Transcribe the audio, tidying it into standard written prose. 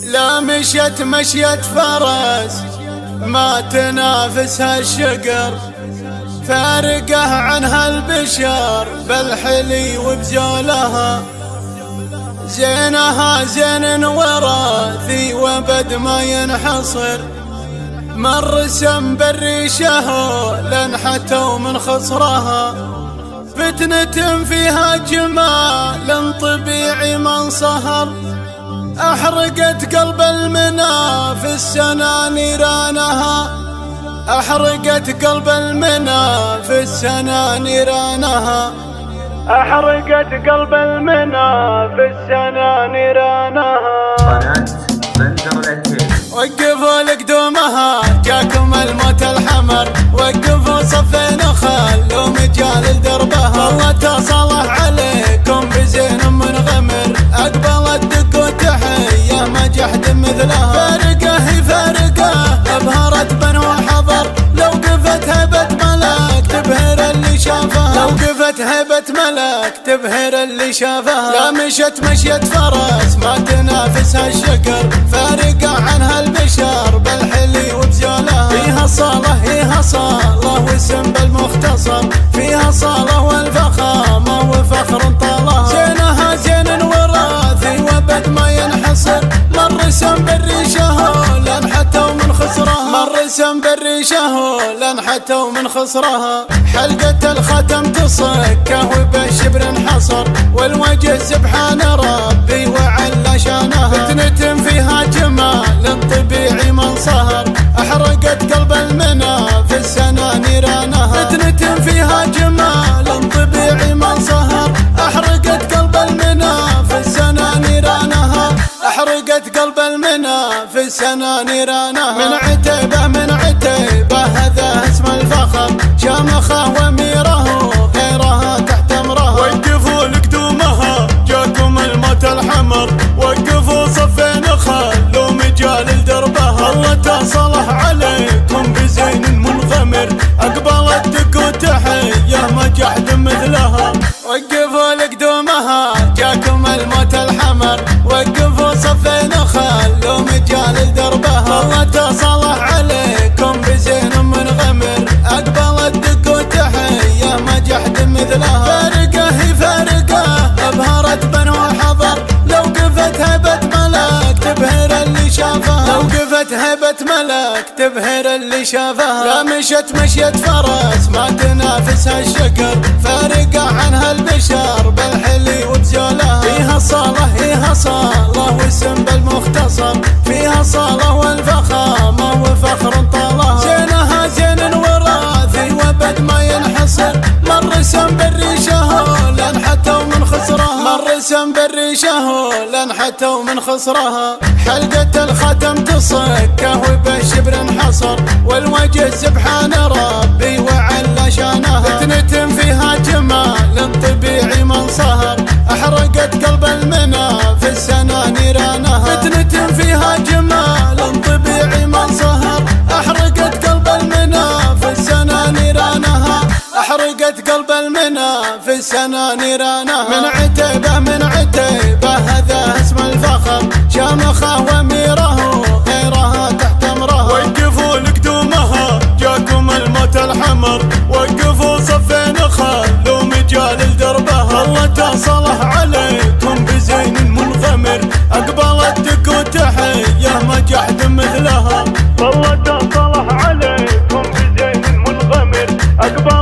لا مشيت مشيت فرس ما تنافسها الشقر، فارقه عنها البشر بالحلي وبزولها. زينها زين وراثي وبد ما ينحصر، مر سم بالريشه لنحتوا من خصرها. فتنة فيها جمال طبيعي من صهر، أحرقت قلب المنى في السنة نيرانها. أحرقت قلب المنى في السنة نيرانها. أحرقت قلب المنى في السنة نيرانها. قناة بندر العتيب. وقفوا لقدومها جاكم الموت الحمر، وقفوا صفين خلوا مجال لدربها. والله تصلح عليكم بزين منغمر، أقبلت دق وتحية ما جحد مثلها. فارقة هي فارقة أبهرت بنو حضر، لو قفت هبة ملك تبهر اللي شافها. لو قفت هبة ملك تبهر اللي شافها. لا مشت مشيت فرس ما تنافسها الشقر، فارقة عنها البشر بالحلي وبزولها. فيها صالة فيها صالة واسم بالمختصر، فيها صالة والفخامة وفخر طالها. زينها زين وراثي وبد ما ينحصر، مر سم بالريشه لن حتوا من خسرها. مر سم بالريشه لن حتوا من خسرها. حلقة الختم تصكه وبالشبر انحصر، والوجه سبحان ربي وعلى شانها. فتنة فيها جمال طبيعي من صهر، أحرقت قلب المنى في السنة نيرانها. فتنة فيها جمال طبيعي من صهر، أحرقت قلب المنى في السنة نيرانها. أحرقت قلب المنى في السنة نيرانها. من عتيبة من عتيبة هذا اسم الفخر، شامخه وميره غيرها تحت امرها. وقفوا لقدومها جاكم الموت الحمر، وقفوا صفين خلوا مجال لدربها. الله تصلح عليكم بزين منغمر، أقبلت دق وتحية ما جحد مثلها. وقفوا لقدومها جاكم الموت الحمر، وقفوا صفين خلوا مجال لدربها. الله تصلح عليكم بزين منغمر، أقبلت دق وتحية ما جحد مثلها. فارقة هي فارقة أبهرت بنو حضر، لو قفت هبة ملك تبهر اللي شافها. لو قفت هبة ملك تبهر اللي شافها. لا مشت مشيت فرس ما تنافسها الشقر، فارقة عنها البشر بالحلي وبزولها. فيها صالة فيها صالة واسم بالمختصر، فيها صالة والفخامة وفخر طالها. زينها زين وراثي وبد ما ينحصر، مر سم بالريشه لن حتوا من خسرها. مر سم بالريشه لن حتوا من خسرها. حلقة الختم تصكه وبالشبر انحصر، والوجه سبحان ربي وعلى شانها. فتنة فيها جمال طبيعي من صهر، أحرقت قلب المنى في السنة نيرانها. فتنة فيها جمال طبيعي من صهر، أحرقت قلب المنى في السنة نيرانها. أحرقت قلب المنى في السنة نيرانها. من عتيبة من عتيبة هذا اسم الفخر، شامخه وميره غيرها تحت امرها. وقفوا لقدومها جاكم الموت الحمر، وقفوا صفين خلوا مجال لدربها. الله تصلح عليكم بزين منغمر، أقبلت دق وتحية ما جحد مثلها. والله تصلح عليكم بزين منغمر، أقبلت